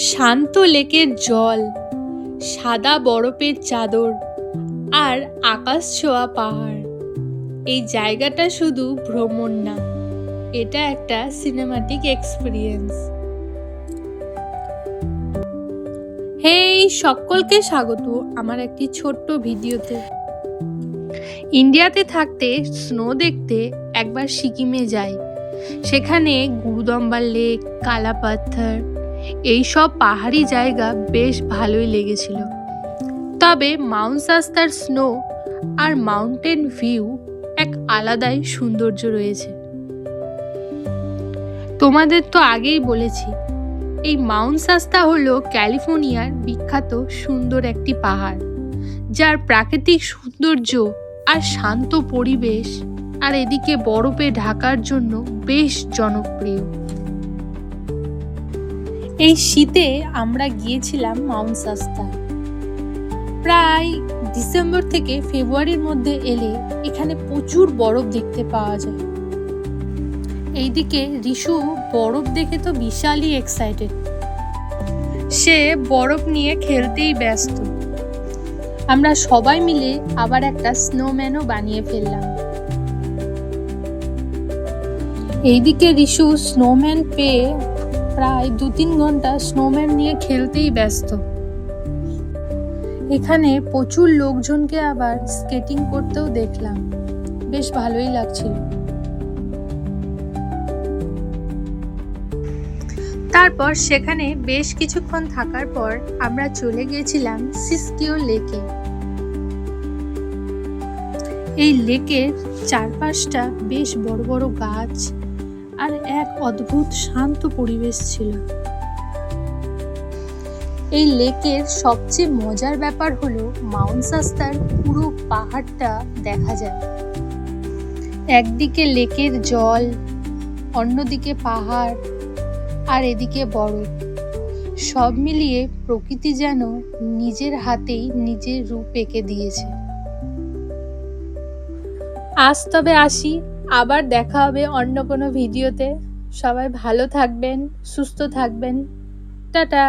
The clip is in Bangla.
শান্ত লেকের জল, সাদা বরফের চাদর আর আকাশ ছোঁয়া পাহাড়। এই জায়গাটা শুধু ভ্রমণ না, এটা একটা সিনেমাটিক এক্সপিরিয়েন্স। হেই, সকলকে স্বাগত আমার একটি ছোট্ট ভিডিওতে। ইন্ডিয়াতে থাকতে স্নো দেখতে একবার সিকিমে যাই। সেখানে গুরুদম্বার লেক, কালা পাথর, এইসব পাহাড়ি জায়গা বেশ ভালোই লেগেছিল। তবে মাউন্ট শাস্তার স্নো আর মাউন্টেন ভিউ এক আলাদাই সৌন্দর্য রয়েছে। তোমাদের তো আগেই বলেছি, এই মাউন্ট শাস্তা হলো ক্যালিফোর্নিয়ার বিখ্যাত সুন্দর একটি পাহাড়, যার প্রাকৃতিক সৌন্দর্য আর শান্ত পরিবেশ আর এদিকে বরফে ঢাকার জন্য বেশ জনপ্রিয়। এই শীতে আমরা গিয়েছিলাম মাউন্ট শাস্তা। প্রায় ডিসেম্বর থেকে ফেব্রুয়ারির মধ্যে এলে এখানে প্রচুর বরফ দেখতে পাওয়া যায়। এইদিকে রিশু বরফ দেখে তো বিশালই এক্সাইটেড, সে বরফ নিয়ে খেলতেই ব্যস্ত। আমরা সবাই মিলে আবার একটা স্নোম্যানও বানিয়ে ফেললাম। এইদিকে রিশু স্নোম্যান পেয়ে প্রায় 2-3 ঘন্টা স্নোম্যান নিয়ে খেলতেই ব্যস্ত। এখানে প্রচুর লোকজনকে আবার স্কেটিং করতেও দেখলাম, বেশ ভালোই লাগছিল। তারপর সেখানে বেশ কিছুক্ষণ থাকার পর আমরা চলে গিয়েছিলাম সিস্কিও লেকে। এই লেকের চারপাশটা বেশ বড় বড় গাছ আর এক অদ্ভুত শান্ত পরিবেশ ছিল। এই লেকের সবচেয়ে মজার ব্যাপার হলো মাউন্ট শাস্তার পুরো পাহাড়টা দেখা যায়। একদিকে লেকের জল, অন্যদিকে পাহাড় আর এদিকে বরফ, সব মিলিয়ে প্রকৃতি যেন নিজের হাতেই নিজের রূপ এঁকে দিয়েছে। আজ তবে আসি, আবার দেখা হবে অন্য কোনো ভিডিওতে। সবাই ভালো থাকবেন, সুস্থ থাকবেন। টাটা।